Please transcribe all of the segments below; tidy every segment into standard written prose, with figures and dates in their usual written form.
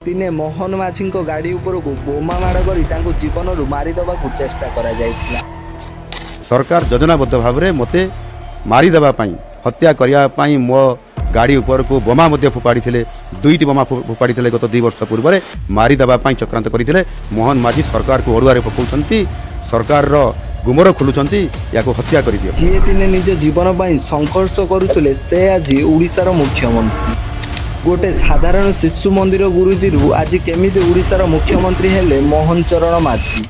दिने मोहन माझी गाड़ी उपरक बोमा माड़ कर जीवन मारिदेवा चेष्टा करा जायतिला। सरकार योजनाबद्ध भाव में मते मारिदेवाई हत्या करने मो गाड़ी उपर को बोमा फोपाड़ी दुईटी बोमा फोपाड़ी गत 2 वर्ष पूर्व मारिदेवाई चक्रांत करते मोहन माझी सरकार को ओडुआरे पकाउछंती सरकार गुमर खोलुछंती या हत्या कर दियो। जी दिने निज जीवन पर संघर्ष करुले से आज ओडिशार मुख्यमंत्री गोटे साधारण शिशु मंदिर गुरुजी आज केमिति ओडिशार मुख्यमंत्री हेले मोहन चरण माझी।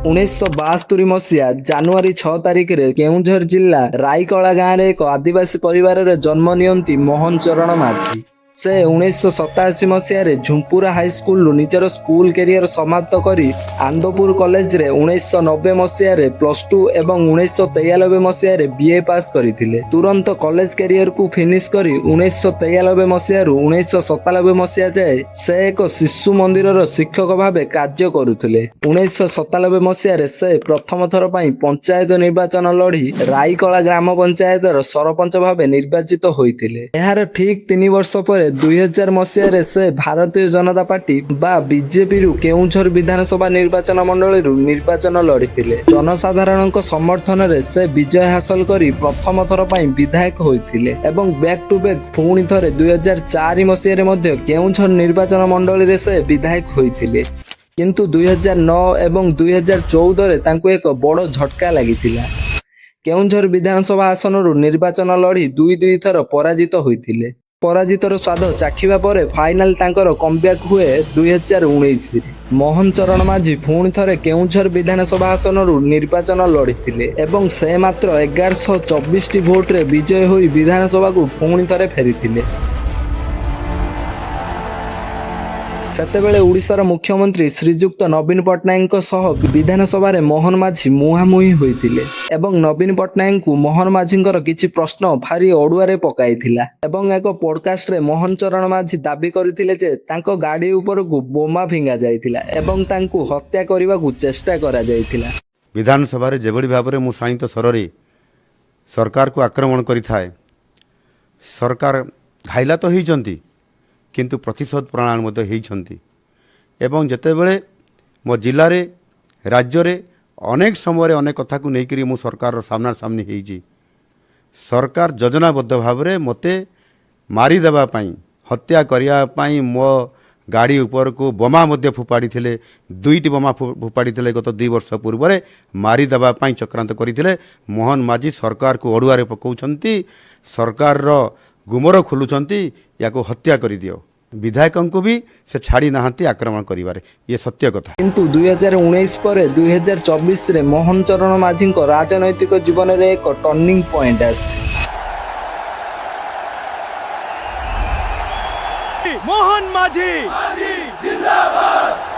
उन्नीस 1972 मसीहा जानुआरी 6 तारिख रे केउंझर जिला राईकला गाँव में एक आदिवासी परिवार रे जन्म नियंती मोहन चरण माझी। से 1987 मसीह झुंपुरा हाई स्कूल निजर स्कूल कैरियर समाप्त करी आंदपुर कॉलेज रे 1990 मसीह +2 एवं 1993 मसीह बीए पास करथिले। तुरंत कॉलेज कैरियर को फिनिश करी 1993 मसीह 1997 मसीह जाए से एक शिशु मंदिर शिक्षक भाव कार्य करुथिले। 1997 मसीह से प्रथम थर पई पंचायत निर्वाचन लड़ी राईकला ग्राम पंचायत सरपंच भाव निर्वाचित होइथिले। एहार ठीक 3 वर्ष पर 2000 मसीह से भारतीय जनता पार्टी बा बीजेपी रु केउंझर विधानसभा निर्वाचन मंडल निर्वाचन लड़ीथिले। जनसाधारण समर्थन रे से विजय हासिल करी प्रथम थर पई विधायक होइथिले एवं बैक टू बैक पुणी थरे 2004 मसीह रे मध्य केउंझर निर्वाचन मंडल रे से विधायक होइथिले। किंतु 2009 एवं 2014 रे तांको एक बड़ झटका लागिथिला। केउंझर विधानसभा आसन रु निर्वाचन लड़ी 2 थर पराजित होइथिले। पराजितर स्वाद चाखिबा परे फाइनाल तांकर कमब्याक हुए 2019 रे। मोहन चरण माझी पुणी थरे केउंझर विधानसभा आसन रु निर्वाचन लड़ीथिले एवं से मात्र 1124 भोट रे विजय होई विधानसभा को पुणी थरे फेरिथिले। सेतेबेले ओडिशार मुख्यमंत्री श्रीजुक्त नवीन पट्टनायक सह विधानसभा रे मोहन माझी मुहामुही होइथिले एवं नवीन पट्टनायक को मोहन माझींकर किछि प्रश्न भारी ओडुआरे पकाइथिला एवं एक पॉडकास्ट रे मोहन चरण माझी दाबी करथिले जे तांको गाड़ी ऊपर को बोमा फिंगा जाइथिला एवं तांको हत्या करबा को चेष्टा करा जाइथिला। विधानसभा रे जेबडी भाव रे मु शाणित स्वरे सरकार को आक्रमण करिथाए सरकार घाइला तो होइचंती किंतु प्रतिशोध प्रणाल होती एवं जितेबले मो जिले रे राज्य रे अनेक समय अनेक कथा को लेकर मु सरकार सामना सामनी होईची। सरकार योजनाबद्ध भाव में मते मारिदेवाई हत्या करने मो गाड़ी उपर को बोमा फोपाड़ी दुईटी बोमा फोपाड़ी गत 2 वर्ष पूर्व मारिदेवाई चक्रांत करते मोहन माझी सरकार को ओडुआरे पकाउछंती सरकार गुमर खोलुछंती या हत्या कर दियो। विधायकों को भी से छाड़ी नहांती आक्रमण करिवारे ये सत्य कथा। किंतु 2019 पर 2024 रे मोहन चरण माझी राजनैतिक जीवन रे एक टर्निंग पॉइंट आसे। मोहन माझी जिंदाबाद।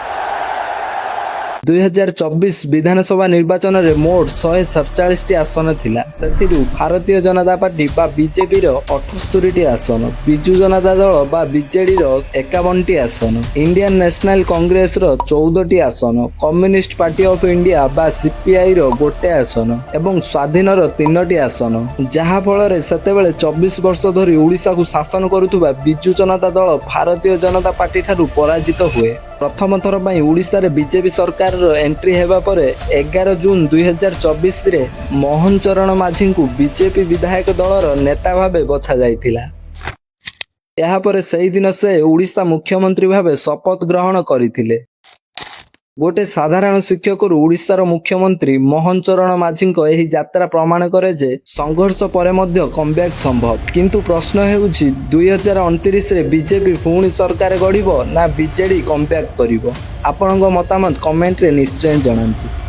2024 विधानसभा निर्वाचन रे मोट 147 आसन थिला। सेथिरु भारतीय जनता पार्टी बा बीजेपी रो 78 आसन, बिजू जनता दल बा बीजेडी रो 51 आसन, इंडियन नेशनल कांग्रेस रो 14 आसन, कम्युनिस्ट पार्टी ऑफ इंडिया बा सीपीआई रो 1 आसन एवं स्वाधीन रो 3 आसन। जहा फल रे सेतेबेले 24 वर्ष धरी ओडिसा को शासन करुथुबा बिजू जनता दल भारतीय जनता पार्टी ठारू पराजित हुए। प्रथम थर पई ओडिसा रे बीजेपी सरकार एंट्री हेबा परे 11 जून 2024 रे मोहन चरण माझी को बीजेपी विधायक दलर नेता भावे बछा जाइथिला। यहाँ पर सही दिन से ओडिशा मुख्यमंत्री भावे शपथ ग्रहण करथिले। गोटे साधारण शिक्षक ओडिशार मुख्यमंत्री मोहन चरण माझी एही यात्रा प्रमाण करे जे संघर्ष परे मध्य कमब्याक संभव। किंतु प्रश्न हेउछि 2029 रे बीजेपी पुणी सरकार गढ़िबो ना बीजेडी कमब्याक करिवो। आपणक मतामत कमेंट रे निश्चय जणांतु।